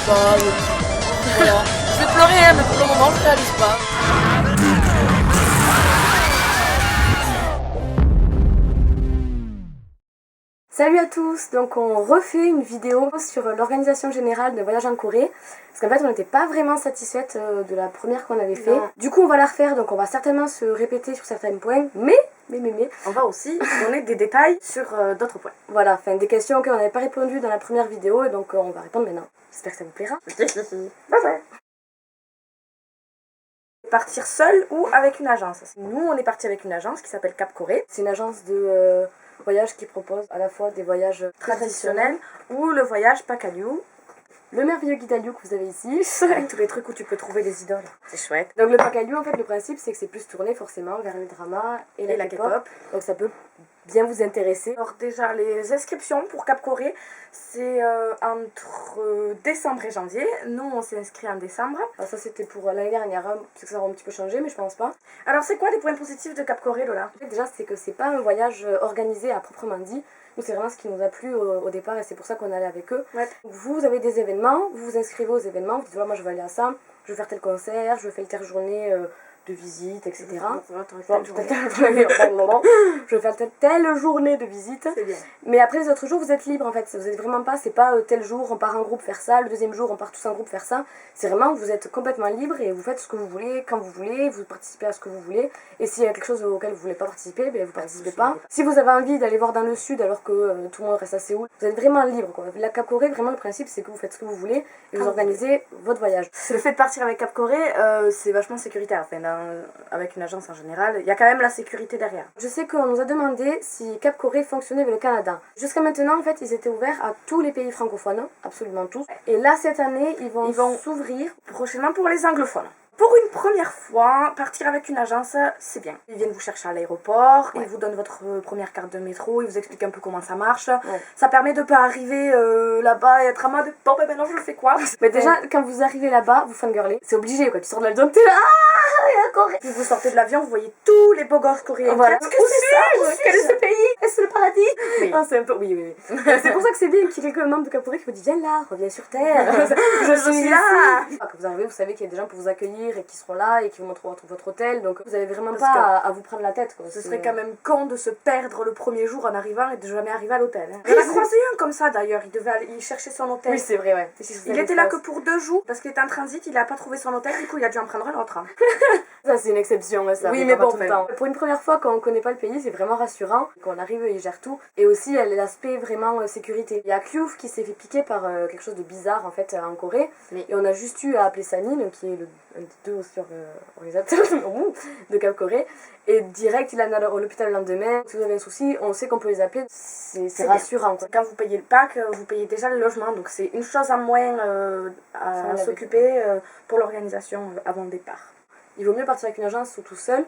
pas. Voilà. Je vais pleurer, hein, mais pour le moment, je réalise pas. Salut à tous, donc on refait une vidéo sur l'organisation générale de voyage en Corée parce qu'en fait on n'était pas vraiment satisfaite de la première qu'on avait fait. Du coup on va la refaire, donc on va certainement se répéter sur certains points, mais on va aussi donner des détails sur d'autres points. Voilà, enfin des questions auxquelles on n'avait pas répondu dans la première vidéo et donc on va répondre maintenant. J'espère que ça vous plaira. Bye bye. Partir seul ou avec une agence. Nous on est parti avec une agence qui s'appelle Cap Corée. C'est une agence de voyage qui propose à la fois des voyages traditionnels ou le voyage Pacaliu. Le merveilleux guide Hallyu que vous avez ici, avec tous les trucs où tu peux trouver des idoles. C'est chouette. Donc le Pacaliu, en fait, le principe c'est que c'est plus tourné forcément vers les dramas et la K-pop. Donc ça peut bien vous intéresser. Alors déjà, les inscriptions pour Cap Corée, c'est entre décembre et janvier. Nous, on s'est inscrit en décembre. Alors ça, c'était pour l'année dernière. Parce que ça aura un petit peu changé, mais je pense pas. Alors, c'est quoi les points positifs de Cap Corée, Lola? En fait, déjà, c'est que c'est pas un voyage organisé à proprement dit. Nous, c'est vraiment ce qui nous a plu au départ et c'est pour ça qu'on allait avec eux. Ouais. Vous avez des événements, vous vous inscrivez aux événements, vous dites voilà, moi je vais aller à ça, je vais faire tel concert, je vais faire telle journée de visite, etc. Je vais faire telle journée de visite. Mais après les autres jours, vous êtes libre en fait. Vous êtes vraiment pas, c'est pas tel jour on part en groupe faire ça, le deuxième jour on part tous en groupe faire ça. C'est vraiment, vous êtes complètement libre et vous faites ce que vous voulez, quand vous voulez, vous participez à ce que vous voulez. Et s'il y a quelque chose auquel vous voulez pas participer, ben vous participez pas. Si vous avez envie d'aller voir dans le sud alors que tout le monde reste à Séoul, vous êtes vraiment libre quoi. La Cap Corée, vraiment le principe c'est que vous faites ce que vous voulez et vous organisez votre voyage. Le fait de partir avec Cap Corée, c'est vachement sécuritaire. Enfin, avec une agence en général, il y a quand même la sécurité derrière. Je sais qu'on nous a demandé si Cap Corée fonctionnait avec le Canada. Jusqu'à maintenant, en fait, ils étaient ouverts à tous les pays francophones, absolument tous. Et là, cette année, ils vont s'ouvrir prochainement pour les anglophones. Pour une première fois, partir avec une agence, c'est bien. Ils viennent vous chercher à l'aéroport, ils vous donnent votre première carte de métro, ils vous expliquent un peu comment ça marche. Ça permet de pas arriver là-bas et être en mode bon ben maintenant je fais quoi. Mais déjà, quand vous arrivez là-bas, vous fangirlez. C'est obligé quoi, tu sors de l'avion, t'es là, ah, Corée. Puis vous sortez de l'avion, vous voyez tous les beaux gosses coréens. Voilà. Qu'est-ce que c'est ça? Quel est ce pays? Est-ce le paradis? Oui. Ah, c'est un peu... Oui. C'est pour ça que c'est bien qu'il y ait quelques membres de Cap Corée qui vous disent viens là, reviens sur terre. Je suis là. Quand vous arrivez, vous savez qu'il y a des gens pour vous accueillir et qui seront là et qui vous montreront votre hôtel, donc vous avez vraiment pas à vous prendre la tête quoi. Ce serait quand même con de se perdre le premier jour en arrivant et de jamais arriver à l'hôtel. J'en ai croisé un comme ça d'ailleurs, il devait aller chercher son hôtel. Oui c'est vrai ouais. Il était là que pour 2 jours parce qu'il était en transit, il a pas trouvé son hôtel, du coup il a dû en prendre un autre. Ça c'est une exception ça. Oui mais bon, tout le temps. Pour une première fois quand on connaît pas le pays c'est vraiment rassurant, quand on arrive il gère tout et aussi l'aspect vraiment sécurité. Il y a Kyuf qui s'est fait piquer par quelque chose de bizarre en fait en Corée et on a juste eu à appeler Sanin qui est un des 2 organisateurs de Cap Corée et direct il a amené à l'hôpital le lendemain. Si vous avez un souci on sait qu'on peut les appeler, c'est rassurant quoi. Quand vous payez le pack vous payez déjà le logement donc c'est une chose en moins à s'occuper pour l'organisation avant le départ. Il vaut mieux partir avec une agence ou tout seul.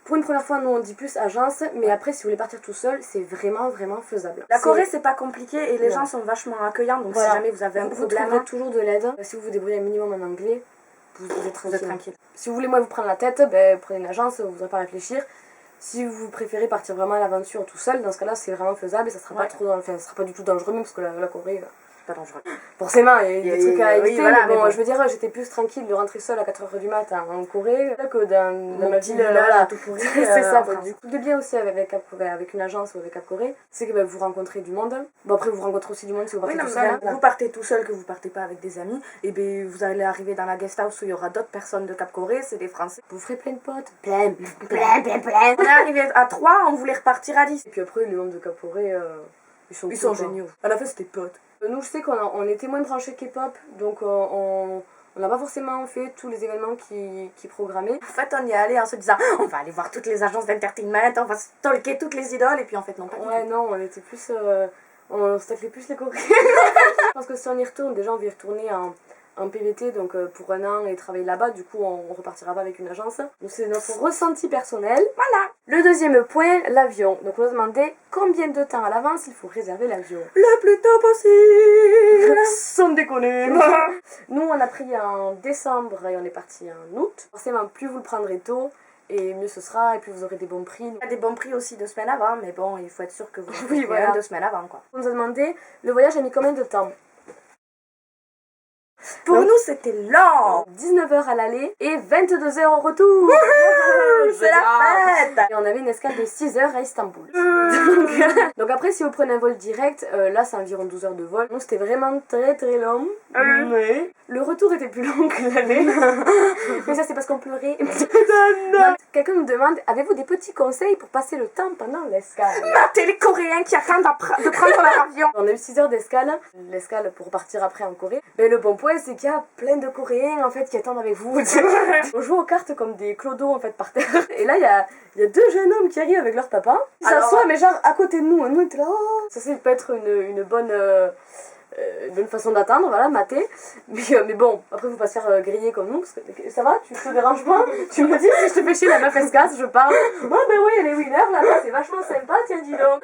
Pour une première fois, nous on dit plus agence, mais après si vous voulez partir tout seul, c'est vraiment faisable. La Corée c'est pas compliqué et les gens sont vachement accueillants, donc si jamais vous avez un problème, vous trouverez toujours de l'aide. Si vous vous débrouillez un minimum en anglais, vous êtes tranquille. Si vous voulez vous prendre la tête, prenez une agence, vous n'aurez pas à réfléchir. Si vous préférez partir vraiment à l'aventure tout seul, dans ce cas-là c'est vraiment faisable et ça sera pas trop, ça sera pas du tout dangereux même parce que la Corée... pas dangereux. Forcément, il y a des trucs à éviter, voilà, mais bon, je veux dire, j'étais plus tranquille de rentrer seule à 4h du matin en Corée que dans ma ville, voilà, tout pourri. C'est ça, du coup, de bien aussi avec Cap Corée, avec une agence ou avec Cap Corée, c'est que vous rencontrez du monde. Bon, après, vous rencontrez aussi du monde si vous partez tout seul. Vous partez tout seul, que vous partez pas avec des amis, et bien vous allez arriver dans la guest house où il y aura d'autres personnes de Cap Corée, c'est des Français. Vous ferez plein de potes. Plein. On est arrivé à 3, on voulait repartir à 10. Et puis après, les membres de Cap Corée, ils sont géniaux. À la fin, c'était potes. Nous, je sais qu'on était moins branchés K-pop, donc on n'a pas forcément fait tous les événements qui programmaient. En fait, on y est allé en se disant on va aller voir toutes les agences d'entertainment, on va stalker toutes les idoles, et puis en fait, non, pas du tout. Non, on était plus. On se taclait plus les Coréens. Je pense que si on y retourne, déjà on va y retourner en PVT, donc pour 1 an et travailler là-bas, du coup on repartira pas avec une agence. Donc c'est notre ressenti personnel. Voilà. Le deuxième point, l'avion. Donc on a demandé combien de temps à l'avance il faut réserver l'avion. Le plus tôt possible. Sans déconner. Nous on a pris en décembre et on est parti en août. Forcément plus vous le prendrez tôt et mieux ce sera et puis vous aurez des bons prix. Il y a des bons prix aussi 2 semaines avant, mais bon il faut être sûr que vous oui, voilà. 2 semaines avant quoi. On nous a demandé le voyage a mis combien de temps. Pour Donc, nous, c'était lent. 19h à l'aller et 22h au retour. C'est la fête. Et on avait une escale de 6h à Istanbul. Donc après, si vous prenez un vol direct, là c'est environ 12 heures de vol. Donc c'était vraiment très très long. Mais le retour était plus long que l'aller. Mais ça c'est parce qu'on pleurait. Donc, quelqu'un nous demande, avez-vous des petits conseils pour passer le temps pendant l'escale? Matez les Coréens qui attendent de prendre leur avion. On a eu 6 heures d'escale, l'escale pour partir après en Corée. Mais le bon point c'est qu'il y a plein de Coréens en fait qui attendent avec vous. On joue aux cartes comme des clodos en fait par terre. Et là il y a deux jeunes hommes qui arrivent avec leur papa. Ils s'assoient mais genre à côté de nous. Et nous on était là, oh. Ça peut être une bonne façon d'attendre, voilà, mater. Mais bon, après faut pas se faire griller comme nous. Parce que, ça va, tu te déranges pas? Tu me dis si je te fais chier, la meuf elle se casse, je parle. Oh ben oui, elle est winner là-bas, c'est vachement sympa, tiens dis donc.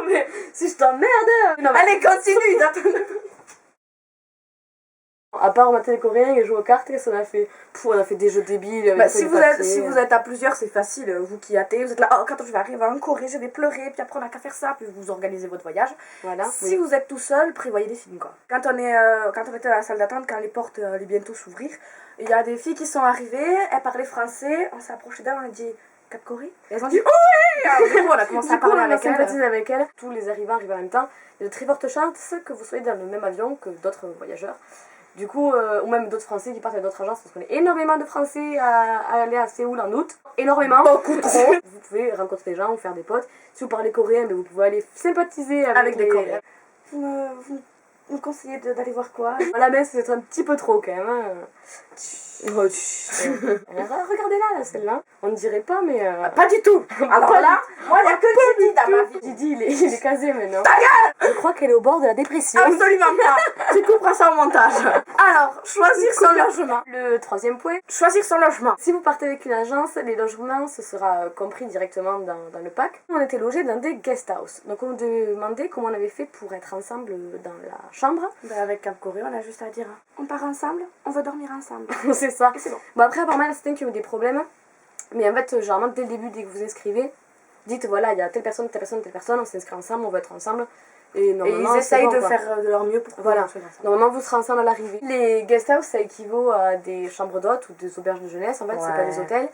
Mais si je t'emmerde. Non, mais... Allez, continue d'attendre. À part mater les Coréens et jouer aux cartes, qu'est-ce qu'on a fait? On a fait des jeux débiles. Avec Si vous êtes à plusieurs, c'est facile. Vous qui hâtez, vous êtes là, oh, quand je vais arriver en Corée, je vais pleurer, puis après on n'a qu'à faire ça, puis vous organisez votre voyage. Voilà. Si vous êtes tout seul, prévoyez des films quoi. Quand on était dans la salle d'attente, quand les portes allaient bientôt s'ouvrir, il y a des filles qui sont arrivées, elles parlaient français, on s'est approché d'elles, on a dit Cap Corée. Et elles ont dit oui. Du coup, on a commencé à parler avec elles. Tous les arrivants arrivent en même temps. Il y a de très fortes chances que vous soyez dans le même avion que d'autres voyageurs. Du coup, ou même d'autres Français qui partent avec d'autres agences, parce qu'on est énormément de Français à aller à Séoul en août. Énormément. Beaucoup trop. Vous pouvez rencontrer des gens ou faire des potes. Si vous parlez coréen, mais vous pouvez aller sympathiser avec les des Coréens. Vous me conseillez d'aller voir quoi? La messe, c'est un petit peu trop quand même. Hein. Regardez-la, celle-là. On ne dirait pas, mais. Pas du tout. Alors là, moi, il n'y a que Didi dans ma vie. Didi, il est casé maintenant. Je crois qu'elle est au bord de la dépression. Absolument pas. Tu couperas ça au montage. Alors, choisir son logement. Le troisième point. Choisir son logement. Si vous partez avec une agence, les logements, ce sera compris directement dans le pack. On était logés dans des guest house. Donc on nous demandait comment on avait fait pour être ensemble dans la chambre. Avec Cap Corée, on a juste à dire on part ensemble, on veut dormir ensemble. C'est ça. Et c'est bon. Bon après apparemment certains qui ont eu des problèmes. Mais en fait généralement dès le début, dès que vous inscrivez, dites voilà il y a telle personne, on s'inscrit ensemble, on va être ensemble. Et ils essayent de faire de leur mieux pour voilà. Normalement vous serez ensemble à l'arrivée. Les guest house ça équivaut à des chambres d'hôtes ou des auberges de jeunesse en fait, c'est pas des hôtels.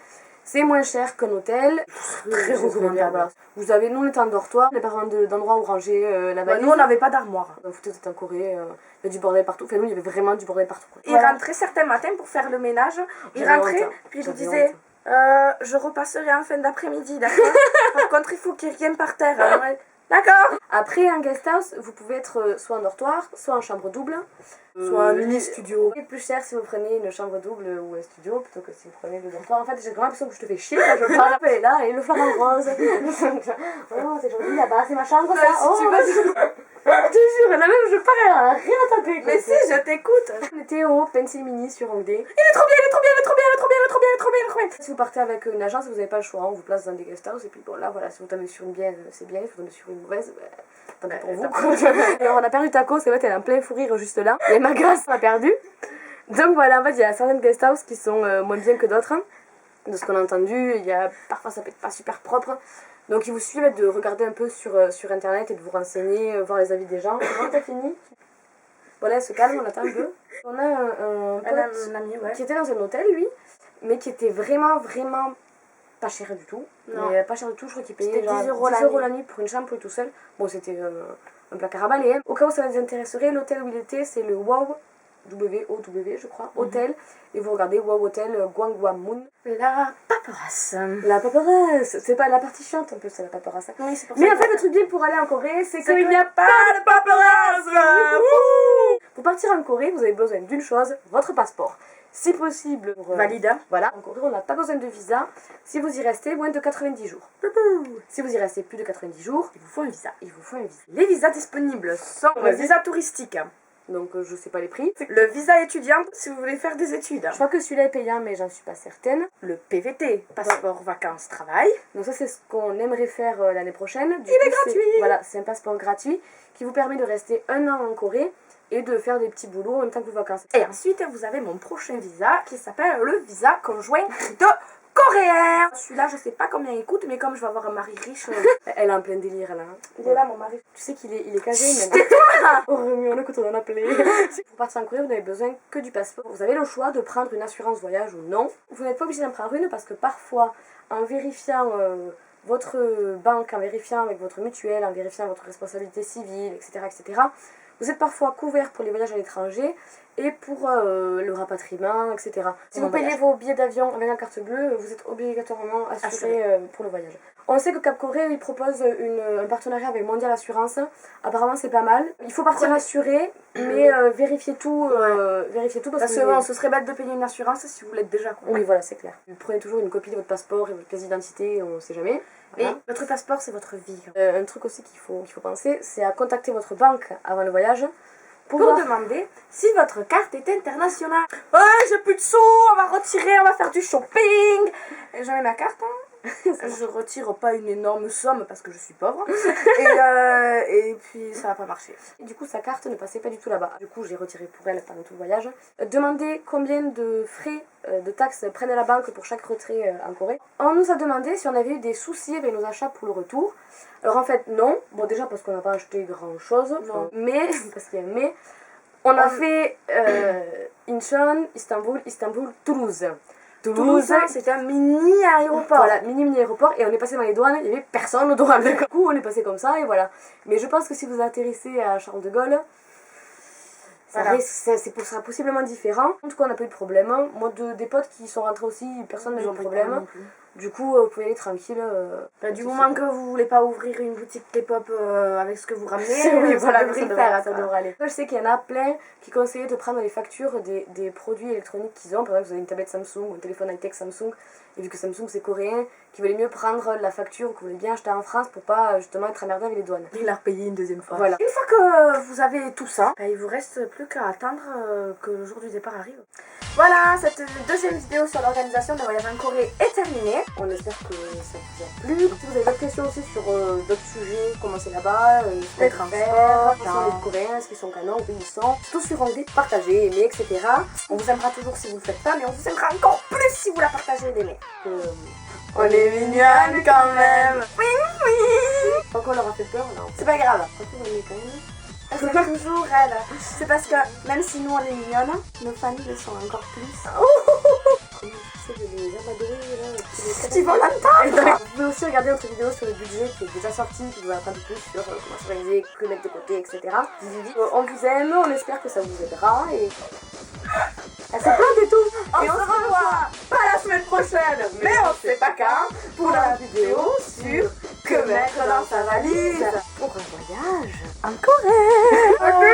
C'est moins cher qu'un hôtel. Très recommandable. Voilà. Vous avez, nous on était en dortoir, les parents d'endroits où ranger la valise. Nous on n'avait pas d'armoire. Vous êtes en Corée, il y a du bordel partout. Enfin nous il y avait vraiment du bordel partout. Ils rentraient certains matins pour faire le ménage. Ils rentraient, puis je disais je repasserai en fin d'après-midi, d'accord? Par contre il faut qu'il y ait rien par terre. D'accord. Après un guest house, vous pouvez être soit en dortoir, soit en chambre double. Soit un mini studio. C'est plus cher si vous prenez une chambre double ou un studio plutôt que si vous prenez le dortoir. En fait, j'ai vraiment l'impression que je te fais chier quand je parle. Et là, et le flamant rose. Oh, c'est joli là-bas, c'est ma chambre ça. Si tu veux. Je te jure, là même je parle, elle a rien à taper. Mais si, je t'écoute. Le Théo, pencil mini sur onglet. Il est trop bien, il est trop bien, il est trop bien, il est trop bien, il est trop bien, il est trop bien, il est trop bien. Si vous partez avec une agence, vous n'avez pas le choix, on vous place dans des guest house et puis bon là voilà, si vous tombez sur une bien, c'est bien, si vous tombez sur une mauvaise, tant pis pour vous. Alors on a perdu Taco, c'est vrai, elle est en plein fou rire juste là. Et ma grâce on a perdu. Donc voilà, en fait il y a certaines guest house qui sont moins bien que d'autres. De ce qu'on a entendu, il y a parfois ça peut être pas super propre. Donc il vous suffit de regarder un peu sur internet et de vous renseigner, voir les avis des gens. Comment t'as fini? Voilà, elle se calme, on attend un peu. On a un ami, ouais. qui était dans un hôtel, lui, mais qui était vraiment pas cher du tout. Non. Mais pas cher du tout, je crois qu'il payait 10 genre 10 € la nuit pour une chambre pour lui tout seul. Bon, c'était un placard à balai. Hein. Au cas où ça vous intéresserait, l'hôtel où il était, c'est le WOW, W-O-W, je crois, hôtel. Et vous regardez WOW Hôtel Gwanghwamun. La paperasse. La paperasse, c'est pas la partie chiante un peu, c'est la paperasse. Oui, c'est pour mais ça en fait, le truc bien pour aller en Corée, c'est qu'il n'y a pas de paperasse. Pour partir en Corée, vous avez besoin d'une chose, votre passeport. Si possible, valide. Voilà, en Corée, on n'a pas besoin de visa si vous y restez moins de 90 jours. Si vous y restez plus de 90 jours, il vous faut un visa. Il vous faut un visa. Les visas disponibles sont le visa touristique. Donc je sais pas les prix. Le visa étudiant si vous voulez faire des études. Je crois que celui-là est payant mais j'en suis pas certaine. Le PVT, passeport vacances travail. Donc ça c'est ce qu'on aimerait faire l'année prochaine. Il est gratuit. Voilà, c'est un passeport gratuit qui vous permet de rester 1 an en Corée et de faire des petits boulots en même temps que vos vacances. Et ensuite vous avez mon prochain visa qui s'appelle le visa conjoint de coréen. Celui-là, je sais pas combien il coûte, mais comme je vais avoir un mari riche... Elle est en plein délire là. Il est là, mon mari. Tu sais qu'il est casé même. Oh Romuald, quand on en appelait. Pour partir en Corée, vous n'avez besoin que du passeport. Vous avez le choix de prendre une assurance voyage ou non. Vous n'êtes pas obligé d'en prendre une parce que parfois, en vérifiant votre banque, en vérifiant avec votre mutuelle, en vérifiant votre responsabilité civile, etc., etc., vous êtes parfois couvert pour les voyages à l'étranger et pour le rapatriement, etc. Si vous payez vos billets d'avion avec la carte bleue, vous êtes obligatoirement assuré pour le voyage. On sait que Cap Corée il propose un partenariat avec Mondial Assurance. Apparemment c'est pas mal. Il faut partir assuré, mais vérifiez tout. Vérifiez tout parce que bon, ce serait bête de payer une assurance si vous l'êtes déjà. Oui, voilà, c'est clair. Vous prenez toujours une copie de votre passeport et votre pièce d'identité, on sait jamais. Voilà. Et votre passeport, c'est votre vie. Un truc aussi qu'il faut penser, c'est à contacter votre banque avant le voyage pour demander si votre carte est internationale. Ouais, j'ai plus de sous, on va retirer, on va faire du shopping. Et je mets ma carte, hein. Je retire pas une énorme somme parce que je suis pauvre. Et puis ça va pas marcher. Et du coup, sa carte ne passait pas du tout là-bas. Du coup, j'ai retiré pour elle pendant tout le voyage. Demandez combien de frais de taxes prennent à la banque pour chaque retrait en Corée. On nous a demandé si on avait eu des soucis avec nos achats pour le retour. Alors en fait, non. Bon, déjà parce qu'on n'a pas acheté grand-chose. Mais, parce qu'il y a un mais, on a fait Incheon, Istanbul, Toulouse. Toulouse, c'était un mini aéroport. Voilà, mini aéroport, et on est passé dans les douanes, il n'y avait personne aux douanes. Du coup, on est passé comme ça, et voilà. Mais je pense que si vous atterrissez à Charles de Gaulle, ça sera possiblement différent. En tout cas, on n'a pas eu de problème. Moi, des potes qui sont rentrés aussi, personne n'a eu de problème. Du coup, vous pouvez aller tranquille. Du moment que vous voulez pas ouvrir une boutique K-pop avec ce que vous ramenez, oui, voilà, ça devrait aller. Je sais qu'il y en a plein qui conseillaient de prendre les factures des produits électroniques qu'ils ont. Par exemple, vous avez une tablette Samsung, un téléphone high-tech Samsung, et vu que Samsung c'est coréen, qu'il valait mieux prendre la facture que vous voulez bien acheter en France pour pas justement être emmerdé avec les douanes. Et la repayer une deuxième fois. Voilà. Une fois que vous avez tout ça, il vous reste plus qu'à attendre que le jour du départ arrive. Voilà, cette deuxième vidéo sur l'organisation d'un voyage en Corée est terminée. On espère que ça vous a plu. Si vous avez d'autres questions aussi sur d'autres sujets, comment c'est là-bas, les transferts, qui sont les Coréens, est-ce qu'ils sont canons, où ils sont, tout sur onglet partager, aimer, etc. On vous aimera toujours si vous le faites pas, mais on vous aimera encore plus si vous la partagez et l'aimez. On est mignonnes quand même. Oui, oui. Pourquoi on leur a fait peur, non? C'est pas grave. On est quand même. C'est toujours elle. C'est parce que même si nous on est mignonnes, nos familles le sont encore plus. C'est les amadoués là. Tu vas l'entendre. Vous pouvez aussi regarder notre vidéo sur le budget qui est déjà sortie, qui vous apprend plus sur comment s'organiser, que mettre de côté, etc. On vous aime, on espère que ça vous aidera et... Elle se plante et tout. On se revoit pas la semaine prochaine, mais on sait pas quand, pour la vidéo sur que mettre dans sa valise pour un voyage en Corée.